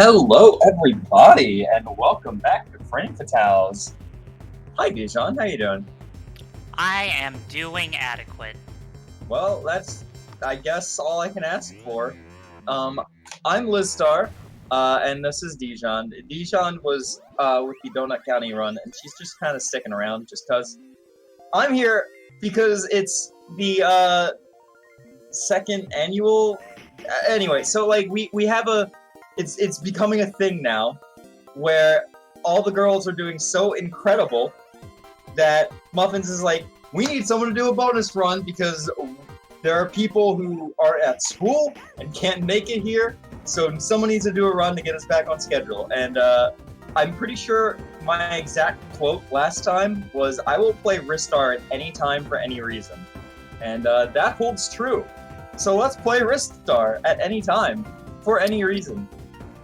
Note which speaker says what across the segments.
Speaker 1: Hello, everybody, and welcome back to Frame Fatales. Hi, Dijon. How you doing?
Speaker 2: I am doing adequate.
Speaker 1: Well, that's, I guess, all I can ask for. I'm Lizstar, and this is Dijon. Dijon was with the Donut County run, and she's just kind of sticking around just because. I'm here because it's the second annual. Anyway, so like we have a. It's becoming a thing now, where all the girls are doing so incredible that Muffins is like, we need someone to do a bonus run because there are people who are at school and can't make it here, so someone needs to do a run to get us back on schedule. And I'm pretty sure my exact quote last time was, I will play Ristar at any time for any reason. And that holds true. So let's play Ristar at any time for any reason.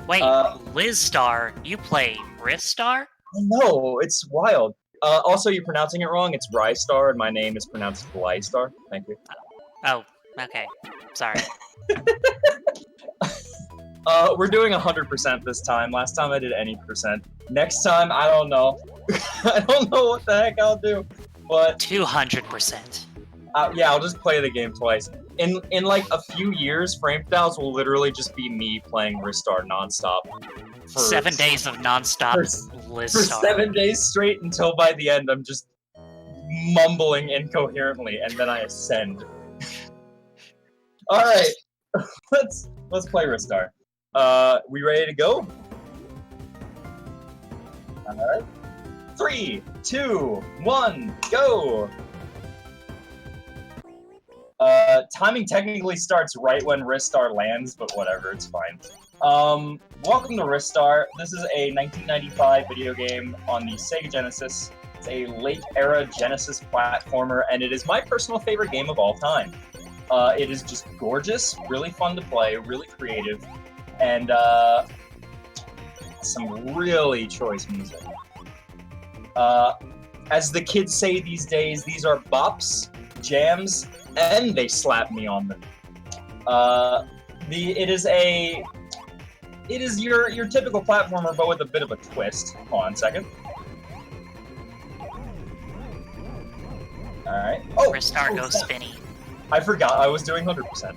Speaker 2: Wait, Lizstar, you play Ristar?
Speaker 1: I know, it's wild. Also, you're pronouncing it wrong. It's Ristar, and my name is pronounced Lizstar. Thank you.
Speaker 2: Oh, okay. Sorry.
Speaker 1: We're doing 100% this time. Last time I did any percent. Next time, I don't know. I don't know what the heck I'll do. But
Speaker 2: 200%.
Speaker 1: yeah, I'll just play the game twice. In like a few years, Frame Fatales will literally just be me playing Ristar nonstop. For
Speaker 2: 7 days of nonstop
Speaker 1: for
Speaker 2: Lizstar.
Speaker 1: 7 days straight until by the end I'm just mumbling incoherently, and then I ascend. All right, let's play Ristar. We ready to go? All right. 3, 2, 1, go! Timing technically starts right when Ristar lands, but whatever, it's fine. Welcome to Ristar. This is a 1995 video game on the Sega Genesis. It's a late-era Genesis platformer, and it is my personal favorite game of all time. It is just gorgeous, really fun to play, really creative, and some really choice music. As the kids say these days, these are bops, jams, and they slap me on them. It is your typical platformer, but with a bit of a twist. Hold on a second. All right. Oh,
Speaker 2: Ristar goes spinny.
Speaker 1: I forgot I was doing 100%.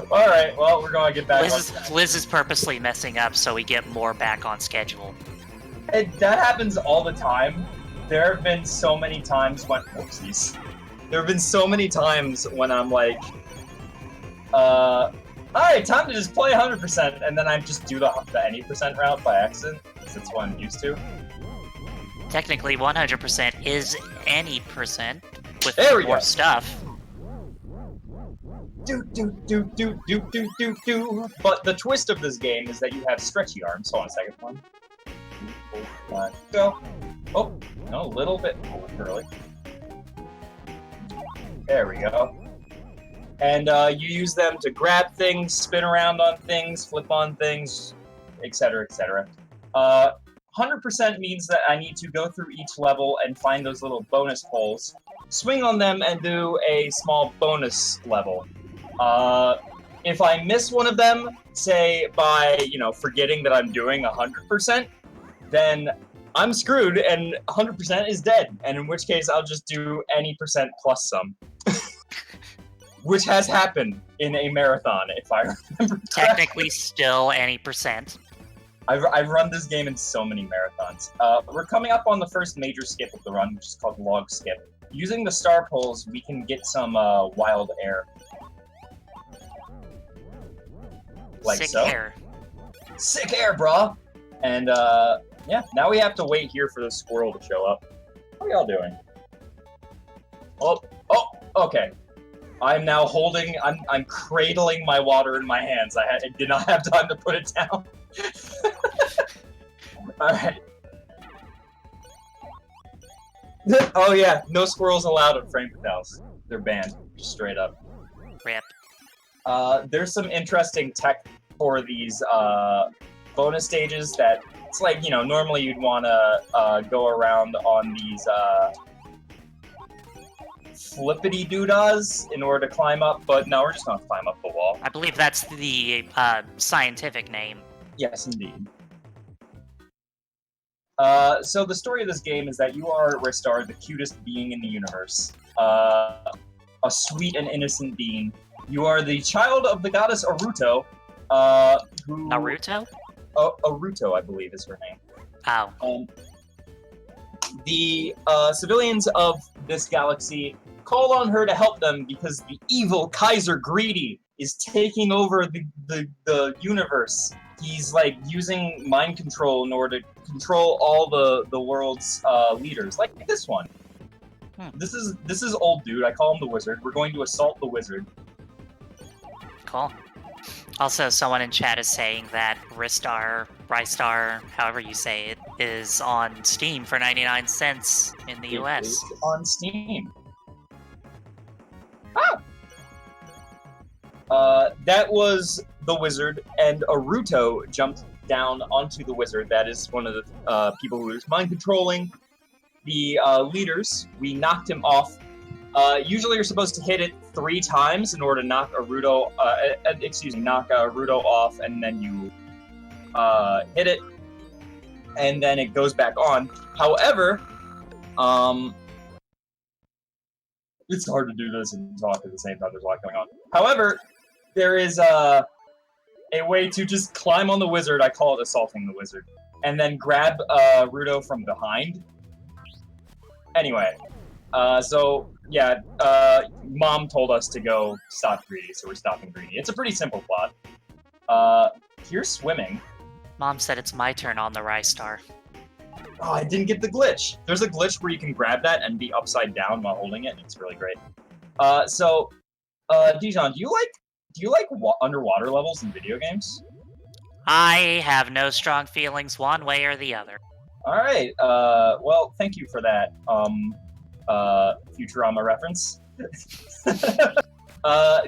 Speaker 1: All right. Well, we're gonna get back.
Speaker 2: Liz is purposely messing up so we get more back on schedule.
Speaker 1: That happens all the time. There have been so many times when. Oopsies. There have been so many times when I'm like, alright, time to just play 100%, and then I just do the any percent route by accident, because that's what I'm used to.
Speaker 2: Technically, 100% is any percent with more stuff.
Speaker 1: Do. But the twist of this game is that you have stretchy arms. Hold on a second. 1, 2, 4, 5, go. Oh, no, a little bit early. There we go. And you use them to grab things, spin around on things, flip on things, etc., etc. 100% means that I need to go through each level and find those little bonus poles, swing on them, and do a small bonus level. If I miss one of them, say by, forgetting that I'm doing 100%, then I'm screwed, and 100% is dead, and in which case I'll just do any percent plus some. Which has happened in a marathon, if I remember
Speaker 2: Technically still any percent.
Speaker 1: I've run this game in so many marathons. We're coming up on the first major skip of the run, which is called Log Skip. Using the star poles, we can get some wild air. Like
Speaker 2: Sick
Speaker 1: so.
Speaker 2: air.
Speaker 1: Sick air, brah! And, yeah, now we have to wait here for the squirrel to show up. How are y'all doing? Oh, okay. I'm now holding, I'm cradling my water in my hands. I did not have time to put it down. Alright. Oh yeah, no squirrels allowed at Frame Fatales. They're banned, just straight up.
Speaker 2: Rip.
Speaker 1: There's some interesting tech for these, bonus stages that, it's like, normally you'd want to, go around on these, flippity doodahs in order to climb up, but no, we're just gonna climb up the wall.
Speaker 2: I believe that's the scientific name.
Speaker 1: Yes, indeed. So the story of this game is that you are Ristar, the cutest being in the universe. A sweet and innocent being. You are the child of the goddess Aruto, who...
Speaker 2: Naruto?
Speaker 1: Aruto, I believe, is her name.
Speaker 2: Oh.
Speaker 1: The civilians of this galaxy call on her to help them because the evil Kaiser Greedy is taking over the universe. He's like using mind control in order to control all the world's leaders, like this one. This is old dude. I call him the wizard. We're going to assault the wizard.
Speaker 2: Cool. Also, someone in chat is saying that Ristar, however you say it, is on Steam for 99 cents in the US.
Speaker 1: It is on Steam. That was the wizard, and Aruto jumped down onto the wizard. That is one of the people who is mind controlling the leaders. We knocked him off. Usually you're supposed to hit it 3 times in order to knock Aruto, knock Aruto off, and then you hit it, and then it goes back on. However, it's hard to do this and talk at the same time. There's a lot going on. However, there is a way to just climb on the wizard. I call it assaulting the wizard, and then grab Aruto from behind. Anyway, so yeah, Mom told us to go stop Greedy, so we're stopping Greedy. It's a pretty simple plot. Here's swimming.
Speaker 2: Mom said it's my turn on the Ristar.
Speaker 1: Oh, I didn't get the glitch. There's a glitch where you can grab that and be upside down while holding it. It's really great. Dijon, do you like underwater levels in video games?
Speaker 2: I have no strong feelings one way or the other.
Speaker 1: All right. Well, thank you for that. Futurama reference.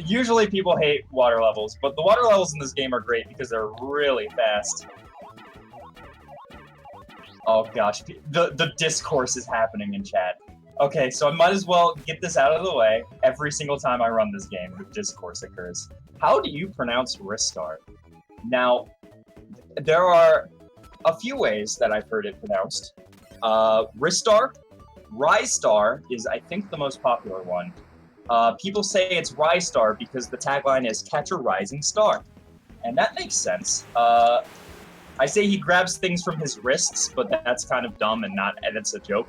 Speaker 1: Usually people hate water levels, but the water levels in this game are great because they're really fast. Oh gosh, the discourse is happening in chat. Okay, so I might as well get this out of the way. Every single time I run this game, the discourse occurs. How do you pronounce Ristar? Now, there are a few ways that I've heard it pronounced. Ristar. Ristar is, I think, the most popular one. People say it's Ristar because the tagline is "Catch a Rising Star." And that makes sense. I say he grabs things from his wrists, but that's kind of dumb and it's a joke.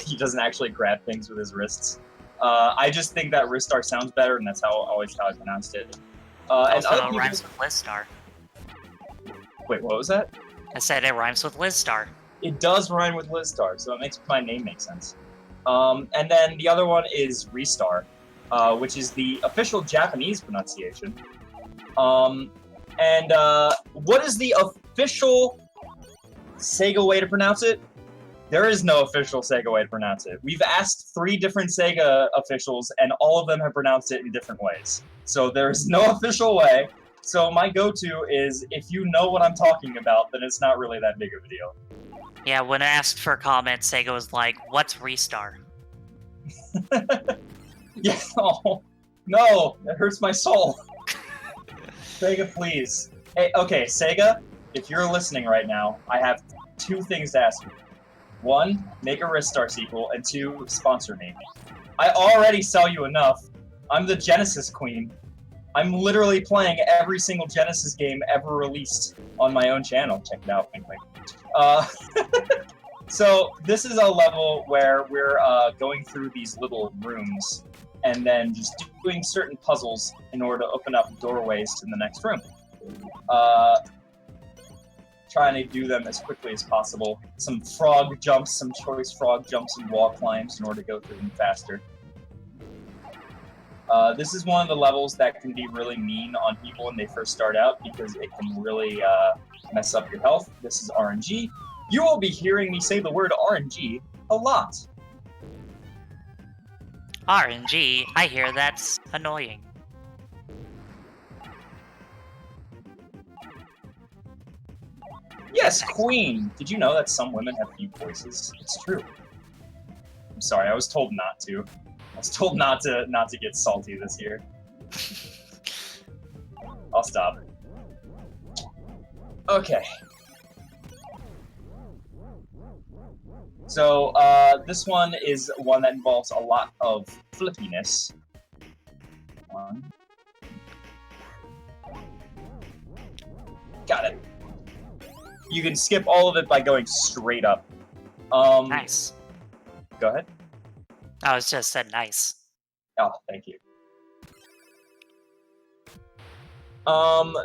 Speaker 1: He doesn't actually grab things with his wrists. I just think that Ristar sounds better, and that's always how I pronounced it.
Speaker 2: Also, it rhymes with Lizstar.
Speaker 1: Wait, what was that?
Speaker 2: I said it rhymes with Lizstar.
Speaker 1: It does rhyme with Lizstar, so it makes my name make sense. And then the other one is Ristar, which is the official Japanese pronunciation. What is the official Sega way to pronounce it? There is no official Sega way to pronounce it. We've asked 3 different Sega officials, and all of them have pronounced it in different ways. So there is no official way. So my go-to is, if you know what I'm talking about, then it's not really that big of a deal.
Speaker 2: Yeah, when asked for comments, Sega was like, "What's Ristar?"
Speaker 1: Yeah, oh, no, that hurts my soul. Sega, please. Hey, okay, Sega, if you're listening right now, I have 2 things to ask you. 1, make a Ristar sequel, and 2, sponsor me. I already sell you enough. I'm the Genesis queen. I'm literally playing every single Genesis game ever released on my own channel. Check it out, wink, wink. So this is a level where we're going through these little rooms and then just doing certain puzzles in order to open up doorways to the next room. Trying to do them as quickly as possible. Some frog jumps, some choice frog jumps and wall climbs in order to go through them faster. This is one of the levels that can be really mean on people when they first start out because it can really mess up your health. This is RNG. You will be hearing me say the word RNG a lot.
Speaker 2: RNG, I hear that's annoying.
Speaker 1: Yes, Queen! Did you know that some women have deep voices? It's true. I'm sorry, I was told not to. was told not to get salty this year. I'll stop. Okay. So this one is one that involves a lot of flippiness. One. Got it. You can skip all of it by going straight up.
Speaker 2: Nice.
Speaker 1: Go ahead.
Speaker 2: I was just said nice.
Speaker 1: Oh, thank you.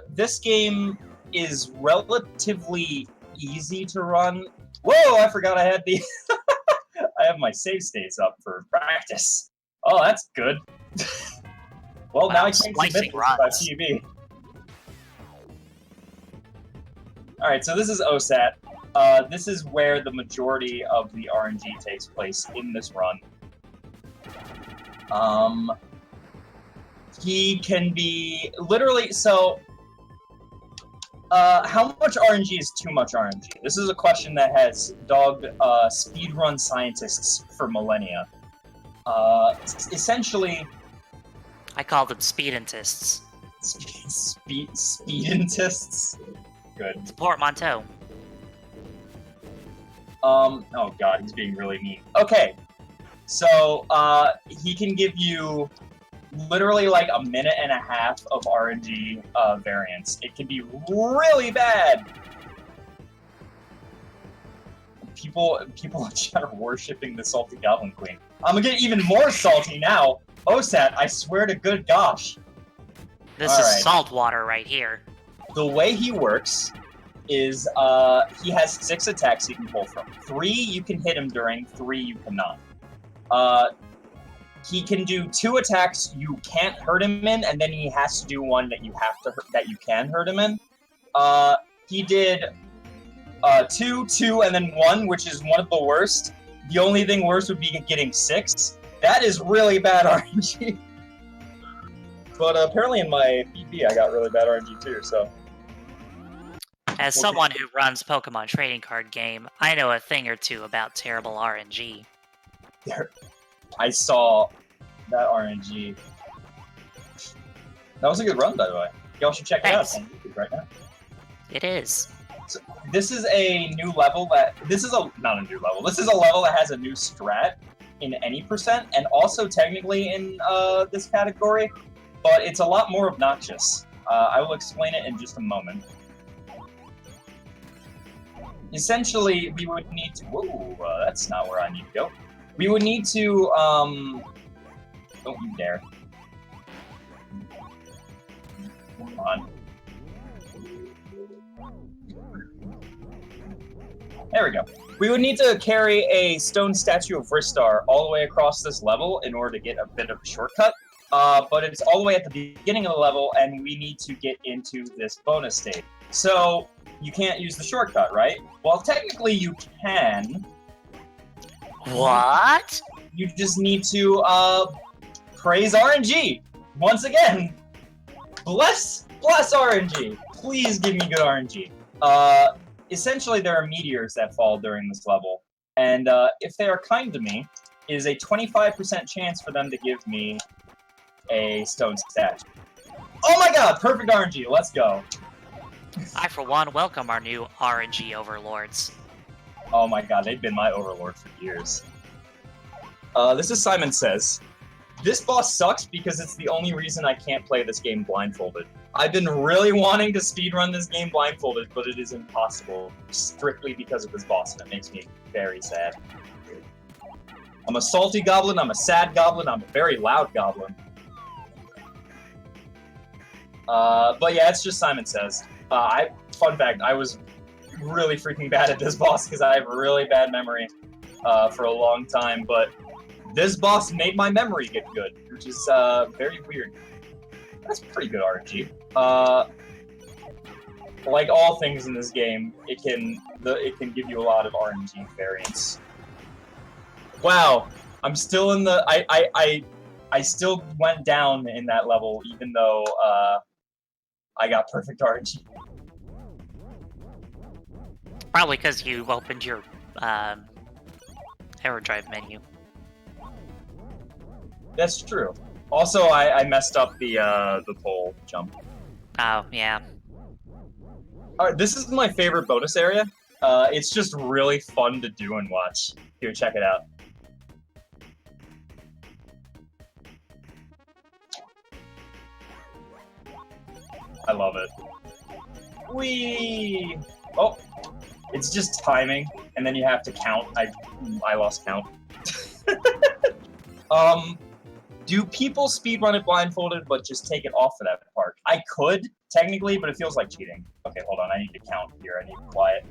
Speaker 1: This game is relatively easy to run. Whoa, I forgot I had the... I have my save states up for practice. Oh, that's good. Well,
Speaker 2: Wow,
Speaker 1: now I can't submit this by
Speaker 2: runs.
Speaker 1: PB. Alright, so this is OSAT. This is where the majority of the RNG takes place in this run. He can be literally so. How much RNG is too much RNG? This is a question that has dogged speedrun scientists for millennia. Essentially,
Speaker 2: I call them speedentists.
Speaker 1: Speedentists. Good.
Speaker 2: Portmanteau.
Speaker 1: Oh god, he's being really mean. Okay, so he can give you literally like a minute and a half of RNG variance. It can be really bad. People in chat are worshipping the salty Goblin Queen. I'm gonna get even more salty now. OSAT, I swear to good gosh.
Speaker 2: This
Speaker 1: All
Speaker 2: is
Speaker 1: right.
Speaker 2: salt water right here.
Speaker 1: The way he works is he has 6 attacks you can pull from. 3 you can hit him during, 3 you cannot. He can do 2 attacks you can't hurt him in, and then he has to do one that you can hurt him in. He did 2, 2, and then 1, which is one of the worst. The only thing worse would be getting 6. That is really bad RNG. But apparently in my PP I got really bad RNG too, so...
Speaker 2: As someone who runs Pokemon trading card game, I know a thing or two about terrible RNG.
Speaker 1: I saw that RNG. That was a good run, by the way. Y'all should check it out on YouTube right now.
Speaker 2: It is.
Speaker 1: So, this is a new level that... This is not a new level. This is a level that has a new strat in any percent, and also technically in this category, but it's a lot more obnoxious. I will explain it in just a moment. Essentially, we would need to... Whoa, that's not where I need to go. We would need to, don't you dare. Come on. There we go. We would need to carry a stone statue of Ristar all the way across this level in order to get a bit of a shortcut. But it's all the way at the beginning of the level, and we need to get into this bonus stage. So, you can't use the shortcut, right? Well, technically you can.
Speaker 2: What?
Speaker 1: You just need to, praise RNG! Once again! Bless RNG! Please give me good RNG. Essentially there are meteors that fall during this level, and if they are kind to me, it is a 25% chance for them to give me a stone statue. Oh my god! Perfect RNG! Let's go!
Speaker 2: I, for one, welcome our new RNG overlords.
Speaker 1: Oh my god, they've been my overlord for years. This is Simon Says. This boss sucks because it's the only reason I can't play this game blindfolded. I've been really wanting to speedrun this game blindfolded, but it is impossible, strictly because of this boss, and it makes me very sad. I'm a salty goblin, I'm a sad goblin, I'm a very loud goblin. But yeah, it's just Simon Says. Fun fact, I was really freaking bad at this boss because I have really bad memory for a long time, but this boss made my memory get good, which is very weird. That's pretty good RNG. Like all things in this game, it can give you a lot of RNG variance. Wow, I'm still in the I still went down in that level even though I got perfect RNG.
Speaker 2: Probably because you opened your EverDrive menu.
Speaker 1: That's true. Also, I messed up the pole jump.
Speaker 2: Oh, yeah.
Speaker 1: All right, this is my favorite bonus area. It's just really fun to do and watch. Here, check it out. I love it. Whee! Oh, it's just timing, and then you have to count. I lost count. Do people speedrun it blindfolded, but just take it off of that part? I could, technically, but it feels like cheating. Okay, hold on, I need to count here, I need to be quiet.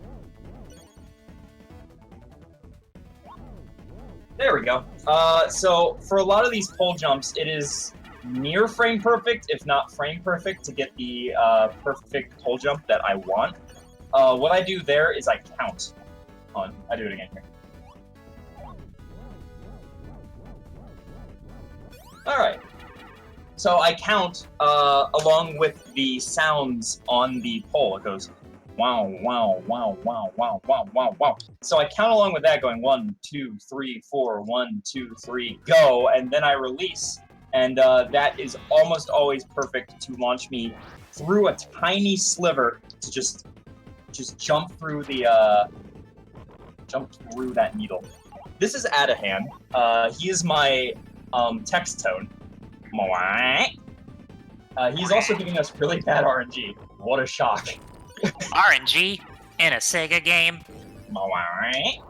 Speaker 1: There we go. So, for a lot of these pole jumps, it is near frame perfect, if not frame perfect, to get the perfect pole jump that I want. What I do there is I count. I do it again here. Alright. So I count along with the sounds on the pole. It goes wow, wow, wow, wow, wow, wow, wow, wow. So I count along with that, going 1, 2, 3, 4, 1, 2, 3, go, and then I release. And that is almost always perfect to launch me through a tiny sliver to just jump through the that needle. This is Adahan. He is my text tone. He's also giving us really bad RNG. What a shock.
Speaker 2: RNG in a Sega game?
Speaker 1: RNG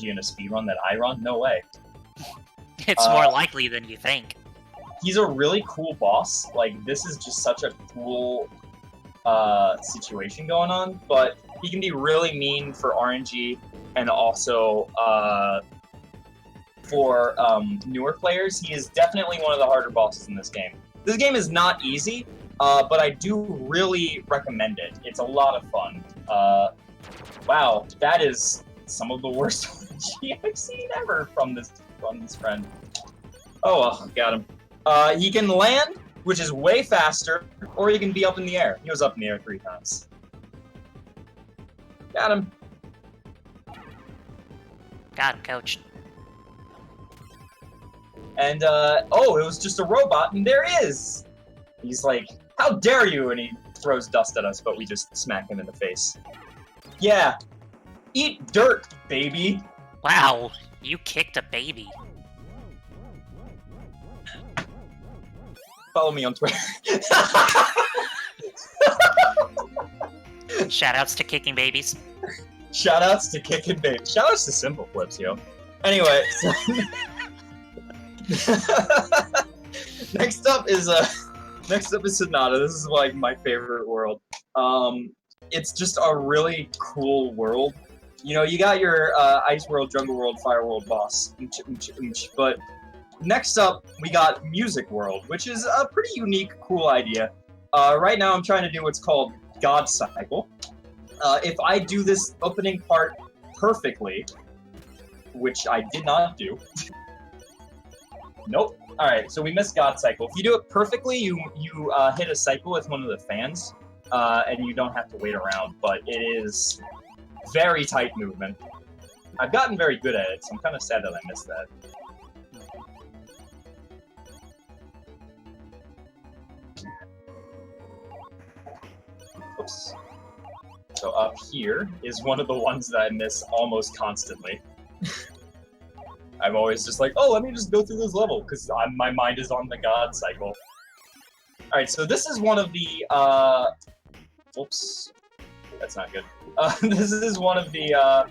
Speaker 1: in a speedrun that I run? No way.
Speaker 2: It's more likely than you think.
Speaker 1: He's a really cool boss. Like, this is just such a cool situation going on, but he can be really mean for RNG and also for newer players. He is definitely one of the harder bosses in this game. This game is not easy, but I do really recommend it. It's a lot of fun. Wow, that is some of the worst RNG I've seen ever from this friend. Oh well, got him. He can land, which is way faster, or he can be up in the air. He was up in the air 3 times. Got him.
Speaker 2: Got him, coach.
Speaker 1: And, oh, it was just a robot, and there he is! He's like, how dare you? And he throws dust at us, but we just smack him in the face. Yeah. Eat dirt, baby!
Speaker 2: Wow, you kicked a baby.
Speaker 1: Follow me on Twitter.
Speaker 2: Shoutouts to kicking babies.
Speaker 1: Shoutouts to kicking babies. Shoutouts to Simple Flips, yo. Anyway, so next up is Sonata. This is like my favorite world. It's just a really cool world. You know, you got your Ice World, Jungle World, Fire World boss, but next up we got Music World, which is a pretty unique, cool idea. Right now I'm trying to do what's called God Cycle. If I do this opening part perfectly, which I did not do. Nope. Alright, so we missed God Cycle. If you do it perfectly, you hit a cycle with one of the fans, and you don't have to wait around, but it is very tight movement. I've gotten very good at it, so I'm kind of sad that I missed that. Oops. So up here is one of the ones that I miss almost constantly. I'm always just like, oh, let me just go through this level, because my mind is on the God Cycle. Alright, so this is one of the, oops. That's not good. This is one of the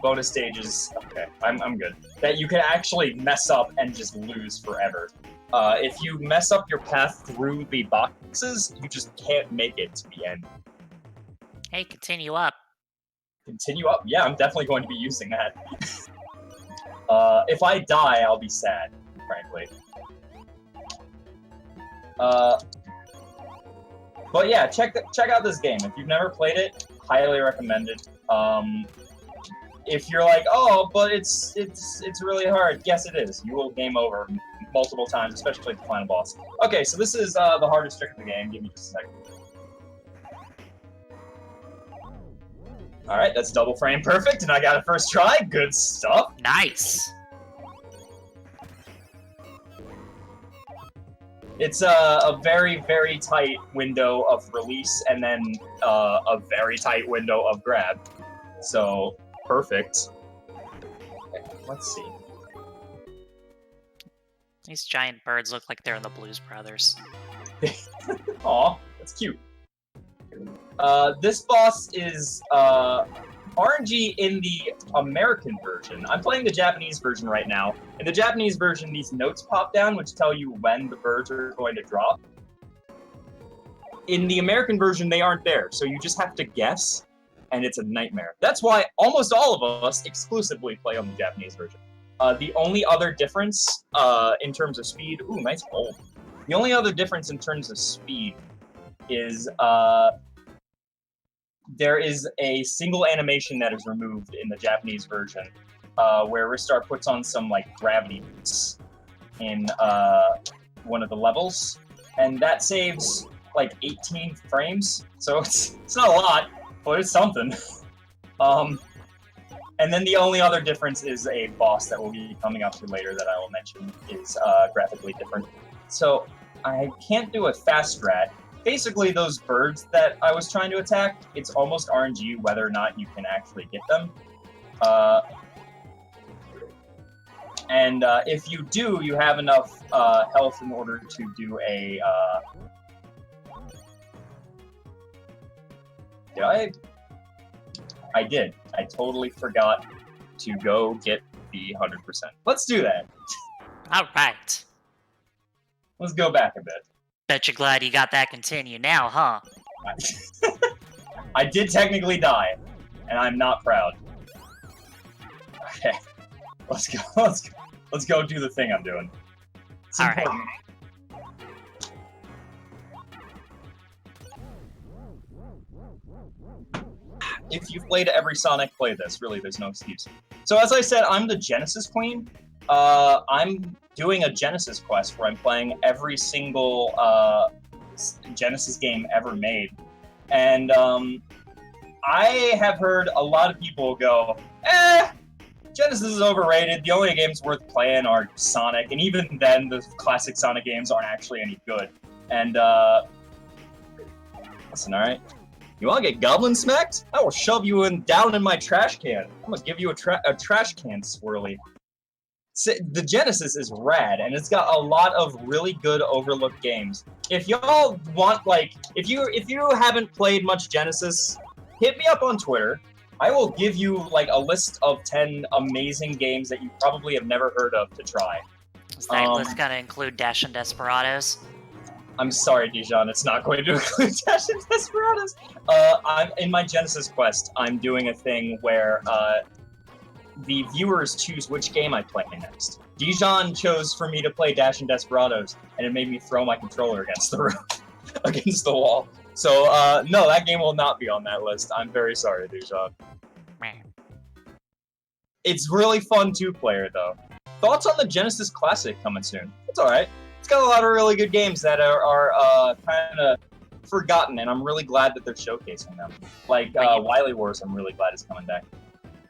Speaker 1: bonus stages, okay, I'm good, that you can actually mess up and just lose forever. If you mess up your path through the boxes, you just can't make it to the end.
Speaker 2: Hey, continue up.
Speaker 1: Continue up? Yeah, I'm definitely going to be using that. If I die, I'll be sad, frankly. But yeah, check out this game. If you've never played it, highly recommend it. If you're like, oh, but it's really hard. Yes, it is. You will game over multiple times, especially at the final boss. Okay, so this is the hardest trick of the game. Give me just a second. Alright, that's double frame perfect, and I got it first try. Good stuff.
Speaker 2: Nice.
Speaker 1: It's a very, very tight window of release, and then a very tight window of grab. So, perfect. Okay, let's see.
Speaker 2: These giant birds look like they're in the Blues Brothers.
Speaker 1: Aw, that's cute. This boss is RNG in the American version. I'm playing the Japanese version right now. In the Japanese version, these notes pop down, which tell you when the birds are going to drop. In the American version, they aren't there, so you just have to guess, and it's a nightmare. That's why almost all of us exclusively play on the Japanese version. The only other difference in terms of speed... Ooh, nice gold. The only other difference in terms of speed is... there is a single animation that is removed in the Japanese version, where Ristar puts on some like gravity boots in one of the levels, and that saves like 18 frames. So it's not a lot, but it's something. And then the only other difference is a boss that will be coming up to later that I will mention is graphically different. So I can't do a fast strat. Basically, those birds that I was trying to attack, it's almost RNG whether or not you can actually get them. And if you do, you have enough health in order to do a... Did I? I did. I totally forgot to go get the 100%. Let's do that.
Speaker 2: All right.
Speaker 1: Let's go back a bit.
Speaker 2: Bet you're glad you got that continue now, huh?
Speaker 1: I did technically die, and I'm not proud. Okay, let's go. Let's go do the thing I'm doing. It's
Speaker 2: All
Speaker 1: important.
Speaker 2: right.
Speaker 1: If you've played every Sonic, play this. Really, there's no excuse. So as I said, I'm the Genesis Queen. I'm doing a Genesis quest where I'm playing every single Genesis game ever made. And I have heard a lot of people go, Genesis is overrated. The only games worth playing are Sonic. And even then, the classic Sonic games aren't actually any good. And, listen, alright? You want to get goblin smacked? I will shove you down in my trash can. I'm gonna give you a trash can swirly. The Genesis is rad, and it's got a lot of really good overlooked games. If y'all want, like, if you haven't played much Genesis, hit me up on Twitter. I will give you, like, a list of 10 amazing games that you probably have never heard of to try.
Speaker 2: Is that list gonna include Dash and Desperados?
Speaker 1: I'm sorry, Dijon, it's not going to include Dash and Desperados. I'm in my Genesis quest, I'm doing a thing where the viewers choose which game I play next. Dijon chose for me to play Dash and Desperados, and it made me throw my controller against the roof, against the wall. So, no, that game will not be on that list. I'm very sorry, Dijon. It's really fun two-player, though. Thoughts on the Genesis Classic coming soon? It's alright. It's got a lot of really good games that are kind of forgotten, and I'm really glad that they're showcasing them. Like Wily Wars, I'm really glad is coming back.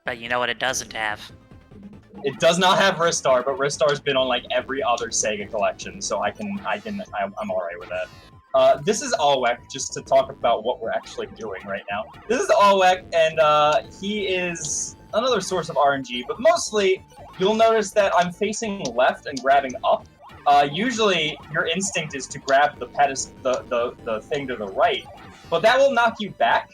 Speaker 2: But you know what it doesn't have?
Speaker 1: It does not have Ristar, but Ristar's been on like every other Sega collection, so I'm alright with that. This is Alwek, just to talk about what we're actually doing right now. This is Alwek, and he is another source of RNG, but mostly you'll notice that I'm facing left and grabbing up. Usually, your instinct is to grab the the thing to the right, but that will knock you back.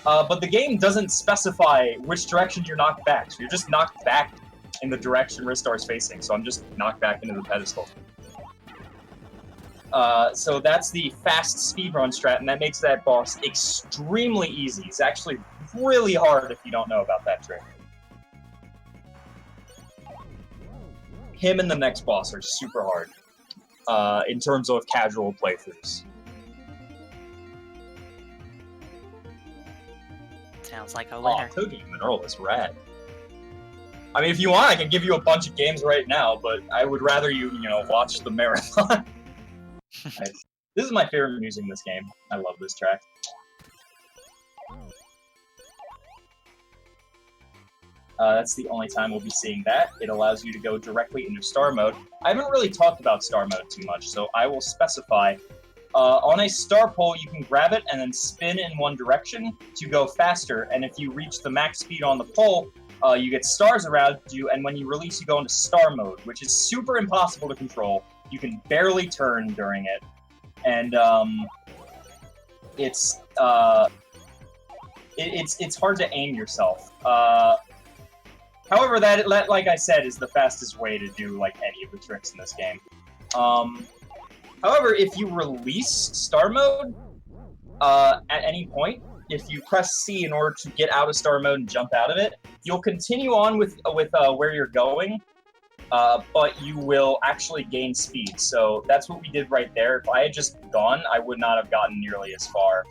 Speaker 1: But the game doesn't specify which direction you're knocked back, so you're just knocked back in the direction Ristar's facing, so I'm just knocked back into the pedestal. So that's the fast speedrun strat, and that makes that boss extremely easy. It's actually really hard if you don't know about that trick. Him and the next boss are super hard, in terms of casual playthroughs.
Speaker 2: Sounds like a winner.
Speaker 1: Oh, Togi Mineral is rad. I mean, if you want, I can give you a bunch of games right now, but I would rather you watch the marathon. This is my favorite music in this game. I love this track. That's the only time we'll be seeing that. It allows you to go directly into star mode. I haven't really talked about star mode too much, so I will specify. On a star pole, you can grab it and then spin in one direction to go faster, and if you reach the max speed on the pole, you get stars around you, and when you release, you go into star mode, which is super impossible to control. You can barely turn during it, and it's hard to aim yourself. However, that, like I said, is the fastest way to do like any of the tricks in this game. However, if you release star mode at any point, if you press C in order to get out of star mode and jump out of it, you'll continue on with where you're going, but you will actually gain speed. So that's what we did right there. If I had just gone, I would not have gotten nearly as far.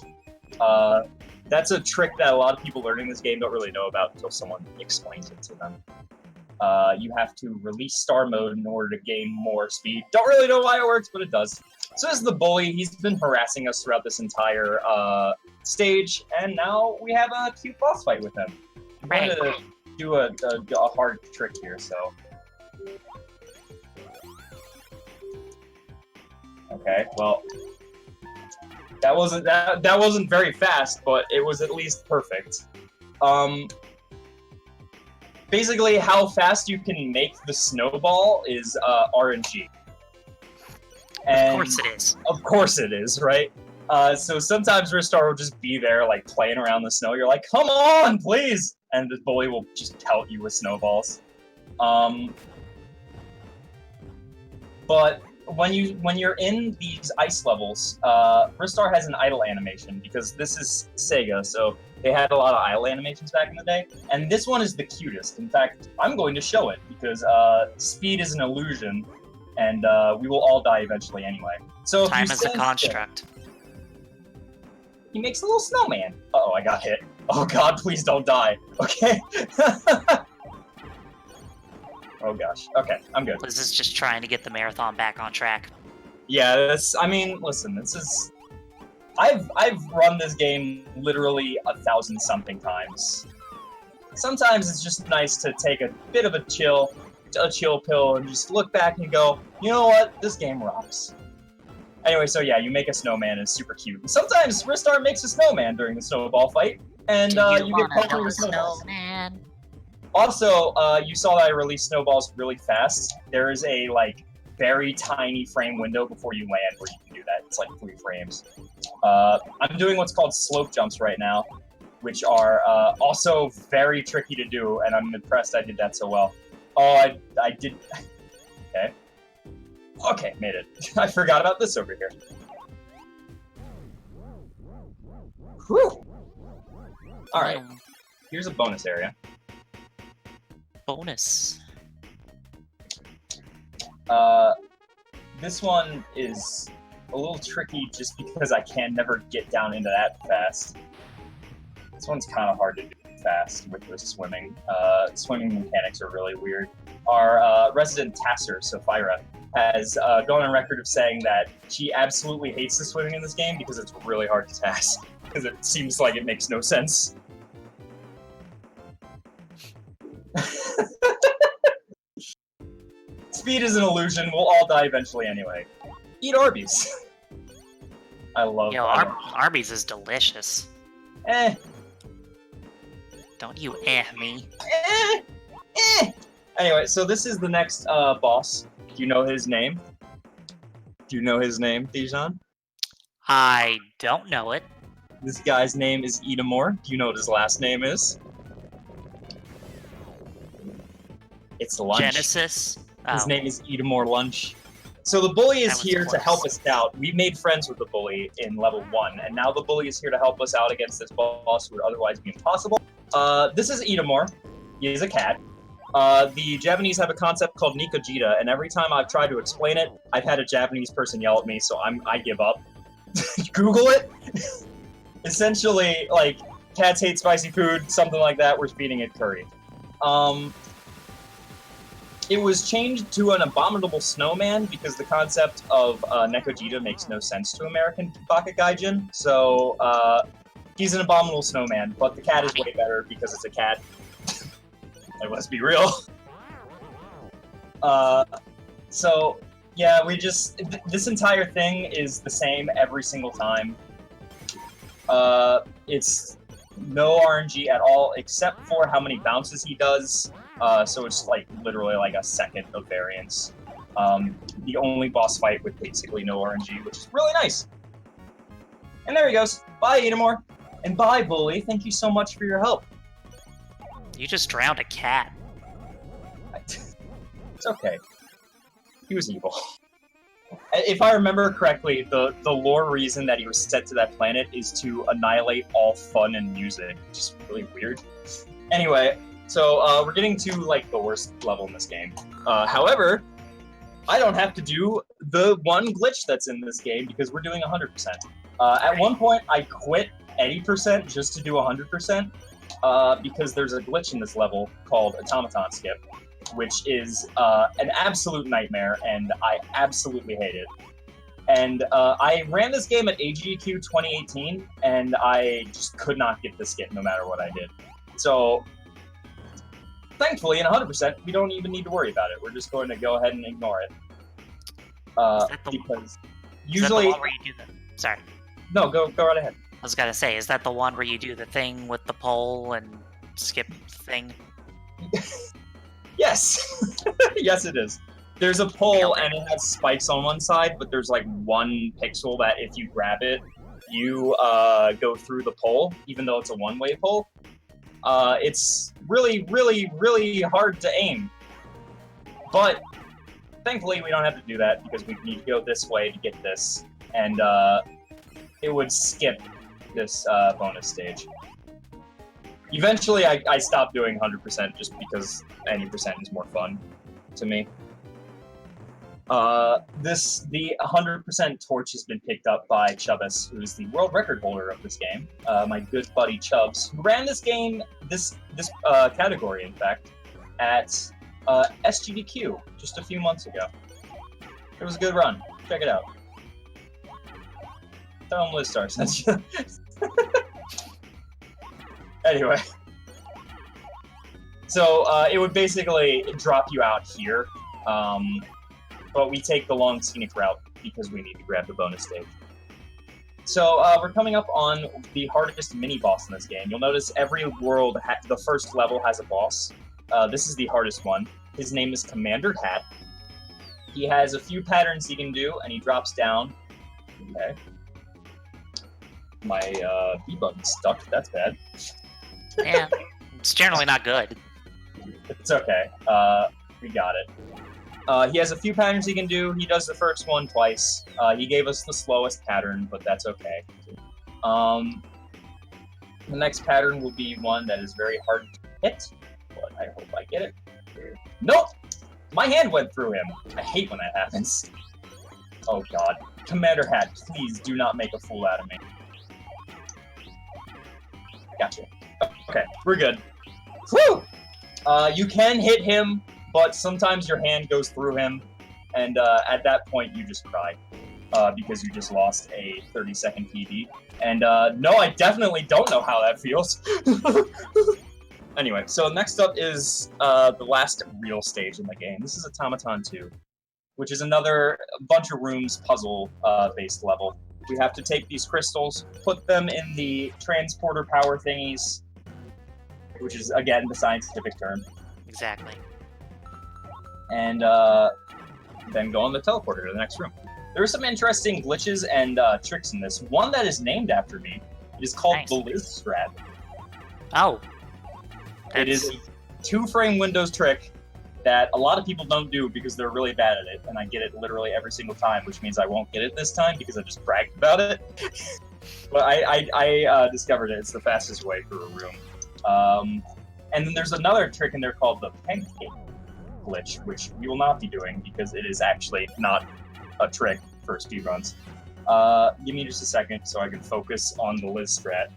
Speaker 1: That's a trick that a lot of people learning this game don't really know about until someone explains it to them. You have to release star mode in order to gain more speed. Don't really know why it works, but it does. So this is the bully. He's been harassing us throughout this entire stage, and now we have a cute boss fight with him. I'm going to do a hard trick here, so... Okay, well... That wasn't very fast, but it was at least perfect. Basically, how fast you can make the snowball is RNG. And
Speaker 2: of course it is.
Speaker 1: Of course it is, right? So sometimes Ristar will just be there, like, playing around the snow. You're like, come on, please! And the bully will just pelt you with snowballs. But when you're in these ice levels, Ristar has an idle animation, because this is Sega, so they had a lot of idle animations back in the day, and this one is the cutest. In fact, I'm going to show it, because speed is an illusion, and we will all die eventually anyway. So
Speaker 2: time is a construct.
Speaker 1: He makes a little snowman. Uh-oh, I got hit. Oh god, please don't die. Okay. Oh gosh. Okay, I'm good.
Speaker 2: This is just trying to get the marathon back on track.
Speaker 1: Yeah, I mean, listen, this is... I've run this game literally 1,000-something times. Sometimes it's just nice to take a bit of a chill pill and just look back and go, you know what, this game rocks. Anyway, so yeah, you make a snowman, and it's super cute. And sometimes Ristar makes a snowman during the snowball fight, and you get poked with snowballs. Snowman? Also, you saw that I released snowballs really fast. There is a, like, very tiny frame window before you land where you can do that. It's like 3 frames. I'm doing what's called slope jumps right now, which are also very tricky to do, and I'm impressed I did that so well. Oh, I did... Okay. Okay, made it. I forgot about this over here. Whew! Alright, here's a bonus area.
Speaker 2: Bonus.
Speaker 1: This one is a little tricky just because I can never get down into that fast. This one's kind of hard to do fast with the swimming. Swimming mechanics are really weird. Our resident tasser, Sophira, has gone on record of saying that she absolutely hates the swimming in this game because it's really hard to task, because it seems like it makes no sense. Speed is an illusion. We'll all die eventually anyway. Eat Arby's. I love
Speaker 2: Arby's is delicious.
Speaker 1: Eh.
Speaker 2: Don't you me.
Speaker 1: Anyway, so this is the next boss. Do you know his name? Do you know his name, Dijon?
Speaker 2: I don't know it.
Speaker 1: This guy's name is Etamore. Do you know what his last name is? It's Lunch.
Speaker 2: Genesis?
Speaker 1: His name is Etamore Lunch. So the bully is here to help us out. We made friends with the bully in level 1, and now the bully is here to help us out against this boss who would otherwise be impossible. This is Etamore. He is a cat. The Japanese have a concept called Nikojita, and every time I've tried to explain it, I've had a Japanese person yell at me, so I give up. Google it! Essentially, like, cats hate spicy food, something like that, we're feeding it curry. It was changed to an abominable snowman because the concept of Nekojita makes no sense to American Bakagaijin, so he's an abominable snowman, but the cat is way better because it's a cat. Like, let's be real. So yeah, we just this entire thing is the same every single time. It's no RNG at all, except for how many bounces he does. So it's like literally like a second of variance. The only boss fight with basically no RNG, which is really nice. And there he goes. Bye, Edomore. And bye, Bully. Thank you so much for your help.
Speaker 2: You just drowned a cat.
Speaker 1: It's okay. He was evil. If I remember correctly, the lore reason that he was set to that planet is to annihilate all fun and music, which is really weird. Anyway, so we're getting to like the worst level in this game. However, I don't have to do the one glitch that's in this game because we're doing 100%. At one point, I quit 80% just to do 100% because there's a glitch in this level called Otamatone skip, which is an absolute nightmare, and I absolutely hate it. And I ran this game at AGDQ 2018, and I just could not get this skip no matter what I did. So, thankfully, in 100%, we don't even need to worry about it. We're just going to go ahead and ignore it. Because usually...
Speaker 2: Is that the one where you do the... Sorry.
Speaker 1: No, go right ahead.
Speaker 2: I was gonna say, is that the one where you do the thing with the pole and skip thing?
Speaker 1: Yes! Yes, it is. There's a pole, and it has spikes on one side, but there's like one pixel that if you grab it, you go through the pole, even though it's a one-way pole. It's really, really, really hard to aim. But thankfully, we don't have to do that because we need to go this way to get this. And it would skip this bonus stage. Eventually, I stopped doing 100% just because any percent is more fun to me. The 100% torch has been picked up by Chubbs, who is the world record holder of this game. My good buddy Chubbs, who ran this game, this category, in fact, at SGDQ just a few months ago. It was a good run. Check it out. Tell him Lizstar sent you. Anyway. So, it would basically drop you out here. But we take the long scenic route because we need to grab the bonus stage. So we're coming up on the hardest mini-boss in this game. You'll notice every world, the first level has a boss. This is the hardest one. His name is Commander Hat. He has a few patterns he can do, and he drops down. Okay. My B button's stuck. That's bad.
Speaker 2: Yeah, it's generally not good.
Speaker 1: It's okay. We got it. He has a few patterns he can do. He does the first one twice. He gave us the slowest pattern, but that's okay. The next pattern will be one that is very hard to hit, but I hope I get it. Nope! My hand went through him. I hate when that happens. Oh god. Commander Hat, please do not make a fool out of me. Gotcha. Okay, we're good. Whew! You can hit him, but sometimes your hand goes through him, and at that point you just cry, because you just lost a 30-second PB. And no, I definitely don't know how that feels. Anyway, so next up is the last real stage in the game. This is Otamatone 2, which is another bunch of rooms puzzle-based level. We have to take these crystals, put them in the transporter power thingies, which is, again, the scientific term.
Speaker 2: Exactly.
Speaker 1: And then go on the teleporter to the next room. There are some interesting glitches and tricks in this. One that is named after me. It is called the Lizstar.
Speaker 2: Oh.
Speaker 1: It is a 2-frame Windows trick that a lot of people don't do because they're really bad at it, and I get it literally every single time, which means I won't get it this time because I just bragged about it. But I discovered it. It's the fastest way through a room. And then there's another trick in there called the pancake glitch, which we will not be doing because it is actually not a trick for speedruns. Give me just a second so I can focus on the Lizstar.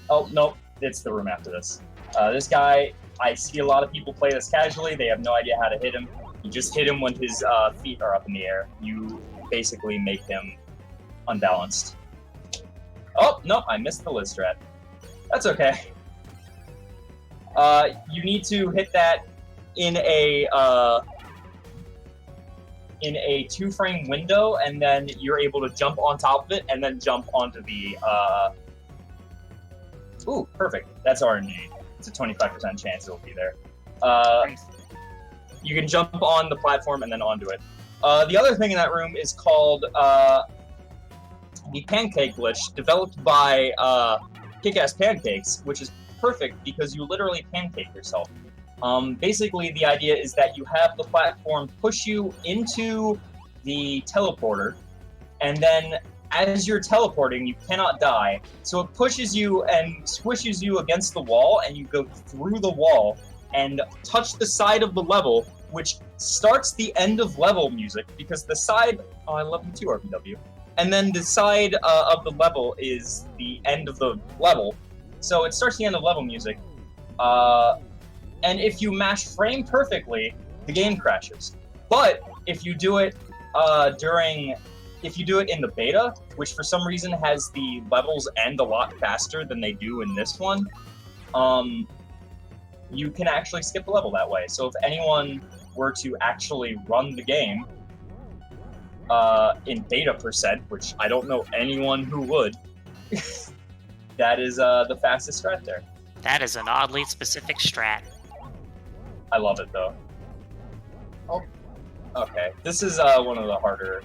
Speaker 1: Oh, nope, it's the room after this. This guy, I see a lot of people play this casually. They have no idea how to hit him. You just hit him when his feet are up in the air. You basically make him unbalanced. Oh, nope, I missed the Lizstar. That's okay. You need to hit that in a 2-frame window, and then you're able to jump on top of it, and then jump onto the. Ooh, perfect. That's RNG. It's a 25% chance it'll be there.
Speaker 2: Nice.
Speaker 1: You can jump on the platform and then onto it. The other thing in that room is called the pancake glitch, developed by Kick-Ass Pancakes, which is perfect because you literally pancake yourself. Basically, the idea is that you have the platform push you into the teleporter, and then as you're teleporting, you cannot die. So it pushes you and squishes you against the wall, and you go through the wall and touch the side of the level, which starts the end of level music, because the side... Oh, I love you too, RPW. And then the side of the level is the end of the level. So it starts the end of level music. And if you mash frame perfectly, the game crashes. But if you do it if you do it in the beta, which for some reason has the levels end a lot faster than they do in this one, you can actually skip the level that way. So if anyone were to actually run the game in beta %, which I don't know anyone who would, that is the fastest strat there.
Speaker 2: That is an oddly specific strat.
Speaker 1: I love it though. Oh, okay. This is one of the harder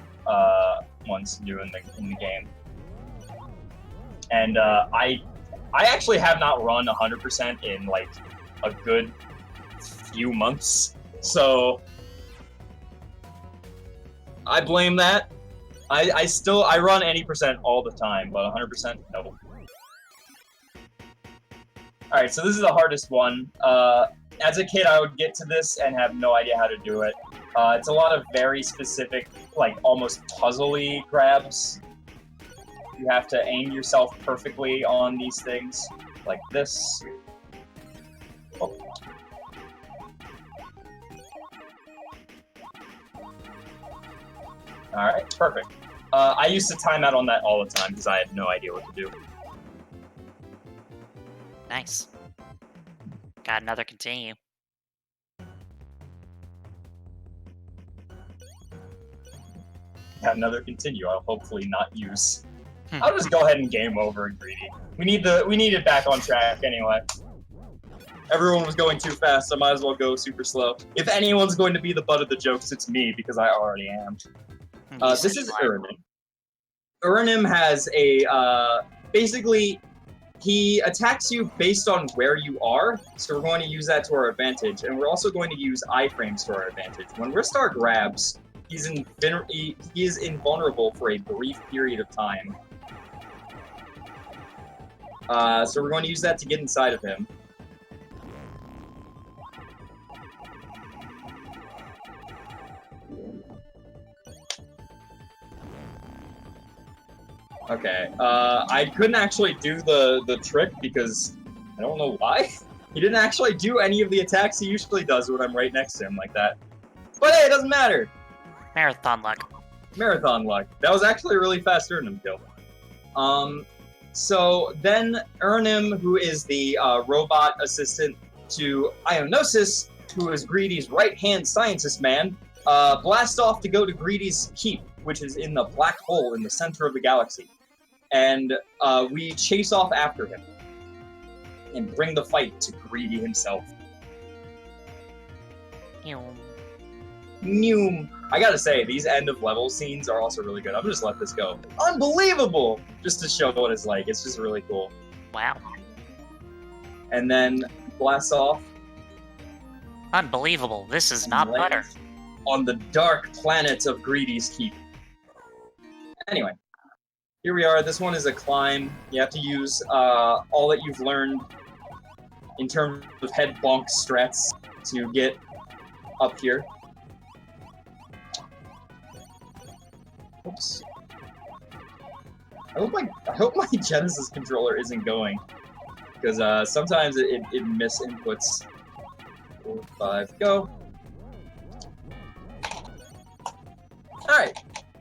Speaker 1: ones to do in the game, and I actually have not run 100% in like a good few months, so I blame that. I run any % all the time, but 100% no. All right, so this is the hardest one. As a kid, I would get to this and have no idea how to do it. It's a lot of very specific, like almost puzzly grabs. You have to aim yourself perfectly on these things, like this. Oh. All right, perfect. I used to time out on that all the time because I had no idea what to do.
Speaker 2: Nice. Got another continue.
Speaker 1: Got another continue. I'll hopefully not use. I'll just go ahead and game over and greedy. We need it back on track anyway. Everyone was going too fast, so I might as well go super slow. If anyone's going to be the butt of the jokes, it's me, because I already am. This is Uranim. Uranim has a, basically, he attacks you based on where you are, so we're going to use that to our advantage, and we're also going to use iframes to our advantage. When Ristar grabs, he is invulnerable for a brief period of time. So we're going to use that to get inside of him. Okay, I couldn't actually do the trick because I don't know why. He didn't actually do any of the attacks he usually does when I'm right next to him like that. But hey, it doesn't matter!
Speaker 2: Marathon luck.
Speaker 1: Marathon luck. That was actually a really fast Uranim kill. So then Uranim, who is the robot assistant to Ionosis, who is Greedy's right-hand scientist man, blast off to go to Greedy's keep, which is in the black hole in the center of the galaxy. And we chase off after him and bring the fight to Greedy himself. Noom. I gotta say, these end-of-level scenes are also really good. I'm gonna just let this go. Unbelievable! Just to show what it's like. It's just really cool.
Speaker 2: Wow.
Speaker 1: And then blast off.
Speaker 2: Unbelievable. This is not butter.
Speaker 1: On the dark planet of Greedy's Keep. Anyway, here we are. This one is a climb. You have to use all that you've learned in terms of head bonk strats to get up here. Oops. I hope my Genesis controller isn't going, because sometimes it misinputs. 4, 5, go. Alright,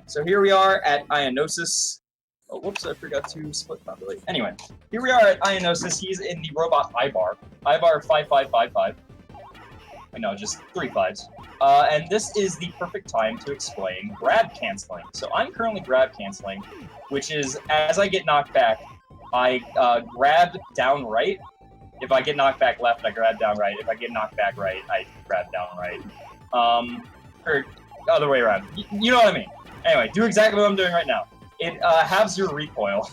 Speaker 1: so here we are at Ionosis. Oh, whoops, I forgot to split properly. Anyway, here we are at Ionosis. He's in the robot Ibar. Ivar 5555. No, just 3 5s. And this is the perfect time to explain grab canceling. So I'm currently grab canceling, which is as I get knocked back, I grab down right. If I get knocked back left, I grab down right. If I get knocked back right, I grab down right. Or other way around. You know what I mean. Anyway, do exactly what I'm doing right now. It halves your recoil,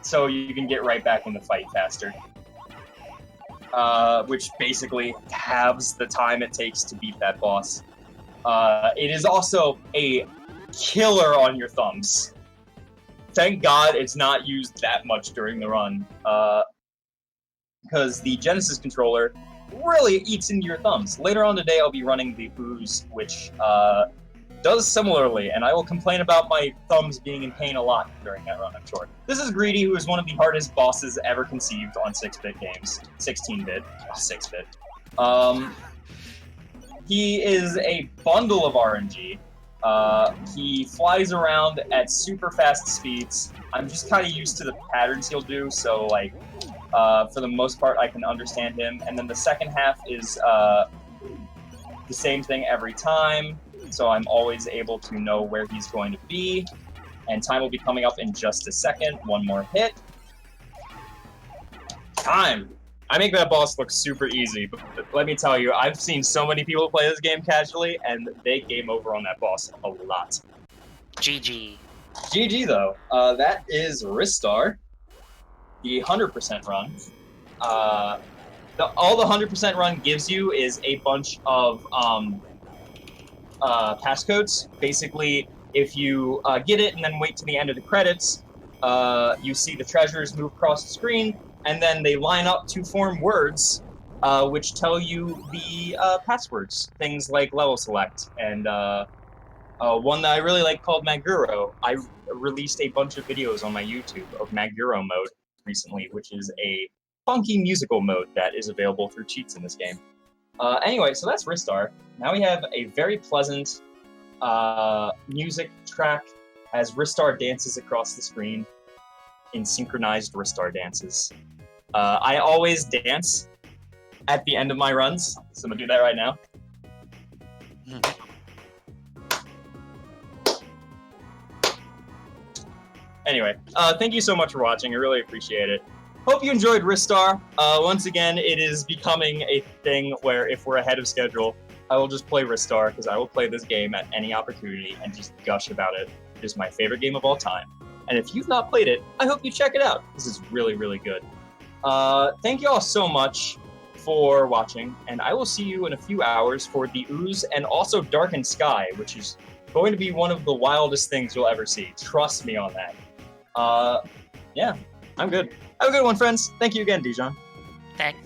Speaker 1: so you can get right back in the fight faster. Which basically halves the time it takes to beat that boss. It is also a killer on your thumbs. Thank God it's not used that much during the run, because the Genesis controller really eats into your thumbs. Later on today, I'll be running the Ooze, which does similarly, and I will complain about my thumbs being in pain a lot during that run, I'm sure. This is Greedy, who is one of the hardest bosses ever conceived on 6-bit games. 16-bit. 6-bit. He is a bundle of RNG. He flies around at super fast speeds. I'm just kind of used to the patterns he'll do, so, like, for the most part, I can understand him. And then the second half is the same thing every time. So I'm always able to know where he's going to be. And time will be coming up in just a second. One more hit. Time! I make that boss look super easy, but let me tell you, I've seen so many people play this game casually, and they game over on that boss a lot.
Speaker 2: GG.
Speaker 1: GG, though. That is Ristar, the 100% run. All the 100% run gives you is a bunch of passcodes. Basically, if you get it and then wait to the end of the credits, you see the treasures move across the screen, and then they line up to form words, which tell you the passwords. Things like level select, and one that I really like called Maguro. I released a bunch of videos on my YouTube of Maguro mode recently, which is a funky musical mode that is available through cheats in this game. Anyway, so that's Ristar. Now we have a very pleasant music track as Ristar dances across the screen in synchronized Ristar dances. I always dance at the end of my runs, so I'm gonna do that right now. Anyway, thank you so much for watching. I really appreciate it. Hope you enjoyed Ristar. Once again, it is becoming a thing where if we're ahead of schedule, I will just play Ristar, because I will play this game at any opportunity and just gush about it. It is my favorite game of all time. And if you've not played it, I hope you check it out. This is really, really good. Thank you all so much for watching, and I will see you in a few hours for the Ooze and also Darkened Sky, which is going to be one of the wildest things you'll ever see. Trust me on that. Yeah, I'm good. Have a good one, friends. Thank you again, Dijon.
Speaker 2: Thanks.